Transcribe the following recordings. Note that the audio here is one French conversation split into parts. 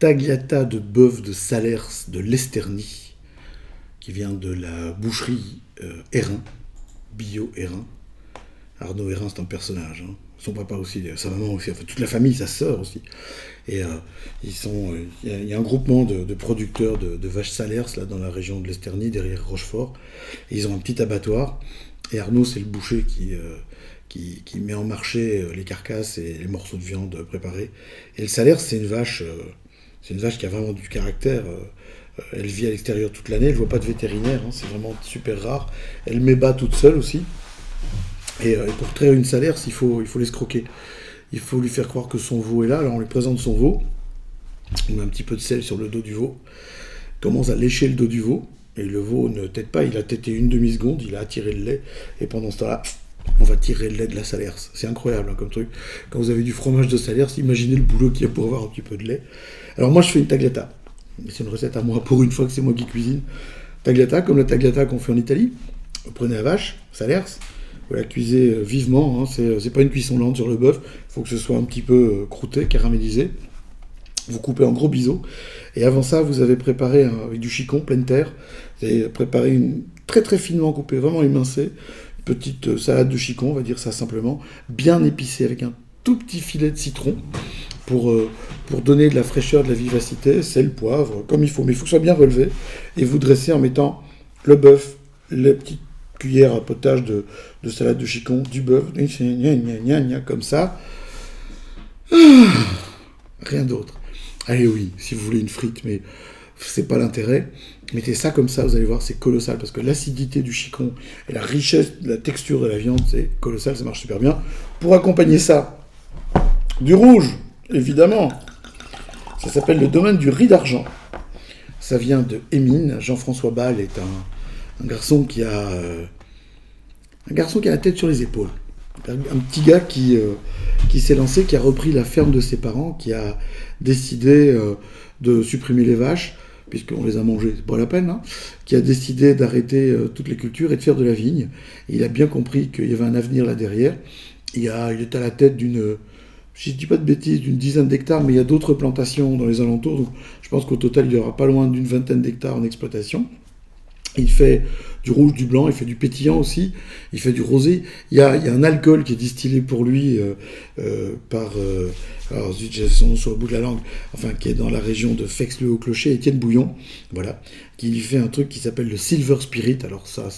tagliata de bœuf de Salers de l'Esternie, qui vient de la boucherie Hérin, bio Hérin. Arnaud Hérin, c'est un personnage. Hein. Son papa aussi, sa maman aussi, enfin toute la famille, sa sœur aussi. Et il y a un groupement de producteurs de vaches Salers là, dans la région de l'Esternie, derrière Rochefort. Et ils ont un petit abattoir. Et Arnaud, c'est le boucher qui met en marché les carcasses et les morceaux de viande préparés. Et le Salers, c'est une vache qui a vraiment du caractère. Elle vit à l'extérieur toute l'année, elle ne voit pas de vétérinaire, hein, c'est vraiment super rare. Elle met bas toute seule aussi. Et pour traire une Salers, il faut l'escroquer. Il faut lui faire croire que son veau est là. Alors on lui présente son veau. On met un petit peu de sel sur le dos du veau. On commence à lécher le dos du veau. Et le veau ne tète pas. Il a tété une demi-seconde. Il a attiré le lait. Et pendant ce temps-là, on va tirer le lait de la Salers. C'est incroyable hein, comme truc. Quand vous avez du fromage de Salers, imaginez le boulot qu'il y a pour avoir un petit peu de lait. Alors moi, je fais une tagliata. C'est une recette à moi pour une fois que c'est moi qui cuisine. Tagliata, comme la tagliata qu'on fait en Italie. Vous prenez la vache, Salers. Vous la cuisez vivement, hein, c'est pas une cuisson lente sur le bœuf, il faut que ce soit un petit peu croûté, caramélisé. Vous coupez en gros biseaux, et avant ça, vous avez préparé, avec du chicon, pleine terre, vous avez préparé une très très finement coupée, vraiment émincée, petite salade de chicon, on va dire ça simplement, bien épicée, avec un tout petit filet de citron, pour donner de la fraîcheur, de la vivacité, sel, poivre, comme il faut, mais il faut que ce soit bien relevé, et vous dressez en mettant le bœuf, les petites cuillère à potage de salade de chicon, du bœuf, comme ça. Rien d'autre. Allez oui, si vous voulez une frite, mais c'est pas l'intérêt. Mettez ça comme ça, vous allez voir, c'est colossal, parce que l'acidité du chicon et la richesse de la texture de la viande, c'est colossal, ça marche super bien. Pour accompagner ça, du rouge, évidemment. Ça s'appelle le domaine du riz d'argent. Ça vient de Émine. Jean-François Ball est un garçon qui a la tête sur les épaules. Un petit gars qui s'est lancé, qui a repris la ferme de ses parents, qui a décidé de supprimer les vaches, puisqu'on les a mangées, c'est pas la peine, hein, qui a décidé d'arrêter toutes les cultures et de faire de la vigne. Et il a bien compris qu'il y avait un avenir là derrière. Il est à la tête d'une, je ne dis pas de bêtises, d'une dizaine d'hectares, mais il y a d'autres plantations dans les alentours, donc je pense qu'au total il y aura pas loin d'une vingtaine d'hectares en exploitation. Il fait du rouge, du blanc, il fait du pétillant aussi, il fait du rosé. Il y a un alcool qui est distillé pour lui par, alors zut, j'ai son nom sur le bout de la langue, enfin qui est dans la région de Fex-le-Haut-Clocher, Étienne Bouillon, voilà, qui lui fait un truc qui s'appelle le Silver Spirit. Alors ça,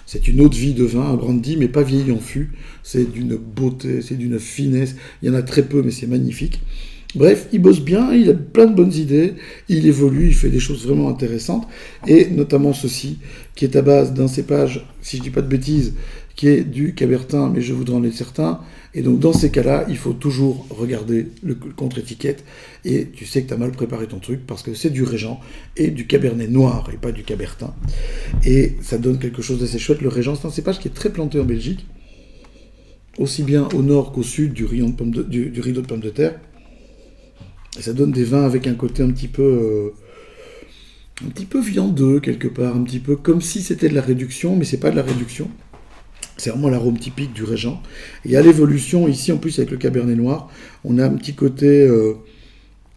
c'est une eau de vie de vin, un brandy, mais pas vieilli en fût. C'est d'une beauté, c'est d'une finesse. Il y en a très peu, mais c'est magnifique. Bref, il bosse bien, il a plein de bonnes idées, il évolue, il fait des choses vraiment intéressantes, et notamment ceci, qui est à base d'un cépage, si je dis pas de bêtises, qui est du cabertin, mais je voudrais en être certain, et donc dans ces cas-là, il faut toujours regarder le contre-étiquette, et tu sais que tu as mal préparé ton truc, parce que c'est du régent, et du cabernet noir, et pas du cabertin, et ça donne quelque chose d'assez chouette. Le régent, c'est un cépage qui est très planté en Belgique, aussi bien au nord qu'au sud du rideau de pommes de terre. Et ça donne des vins avec un côté un petit peu viandeux quelque part, un petit peu comme si c'était de la réduction, mais c'est pas de la réduction. C'est vraiment l'arôme typique du régent. Et à l'évolution, ici en plus avec le cabernet noir, on a un petit côté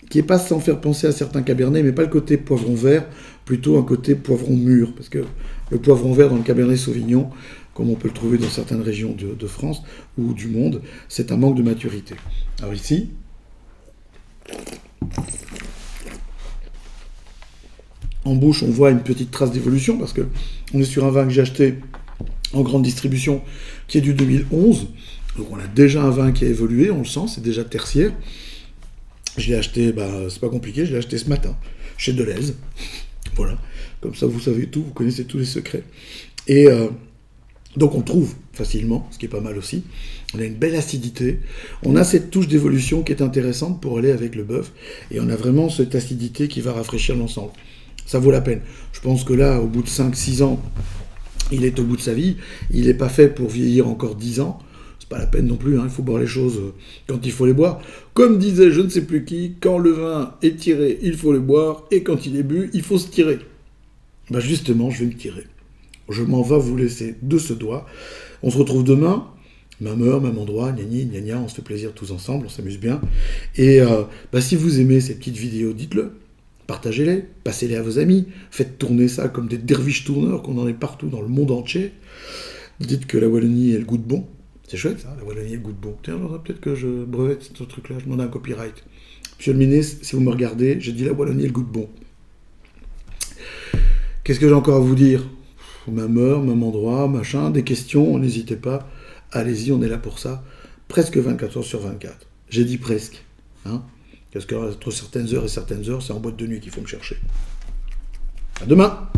qui est pas sans faire penser à certains cabernets, mais pas le côté poivron vert, plutôt un côté poivron mûr, parce que le poivron vert dans le cabernet sauvignon, comme on peut le trouver dans certaines régions de France ou du monde, c'est un manque de maturité. Alors ici, en bouche, on voit une petite trace d'évolution parce que on est sur un vin que j'ai acheté en grande distribution qui est du 2011. Donc on a déjà un vin qui a évolué, on le sent, c'est déjà tertiaire. Je l'ai acheté, c'est pas compliqué, je l'ai acheté ce matin chez Deleuze. Voilà, comme ça vous savez tout, vous connaissez tous les secrets. Et donc on trouve facilement, ce qui est pas mal aussi. On a une belle acidité, on a cette touche d'évolution qui est intéressante pour aller avec le bœuf, et on a vraiment cette acidité qui va rafraîchir l'ensemble. Ça vaut la peine. Je pense que là, au bout de 5-6 ans, il est au bout de sa vie, il n'est pas fait pour vieillir encore 10 ans, c'est pas la peine non plus, hein. Il faut boire les choses quand il faut les boire. Comme disait je ne sais plus qui, quand le vin est tiré, il faut le boire, et quand il est bu, il faut se tirer. Justement, je vais me tirer. Je m'en vais vous laisser de ce doigt. On se retrouve demain. Même heure, même endroit, gna gna gna, on se fait plaisir tous ensemble, on s'amuse bien. Et si vous aimez ces petites vidéos, dites-le. Partagez-les, passez-les à vos amis, faites tourner ça comme des derviches tourneurs, qu'on en est partout dans le monde entier. Dites que la Wallonie est le goût de bon. C'est chouette ça, la Wallonie est le goût de bon. Tiens, alors peut-être que je brevette ce truc-là, je demande un copyright. Monsieur le ministre, si vous me regardez, j'ai dit la Wallonie est le goût de bon. Qu'est-ce que j'ai encore à vous dire? Même heure, même endroit, machin, des questions, n'hésitez pas. Allez-y, on est là pour ça. Presque 24 heures sur 24. J'ai dit presque. Hein, parce qu'entre certaines heures et certaines heures, c'est en boîte de nuit qu'il faut me chercher. À demain!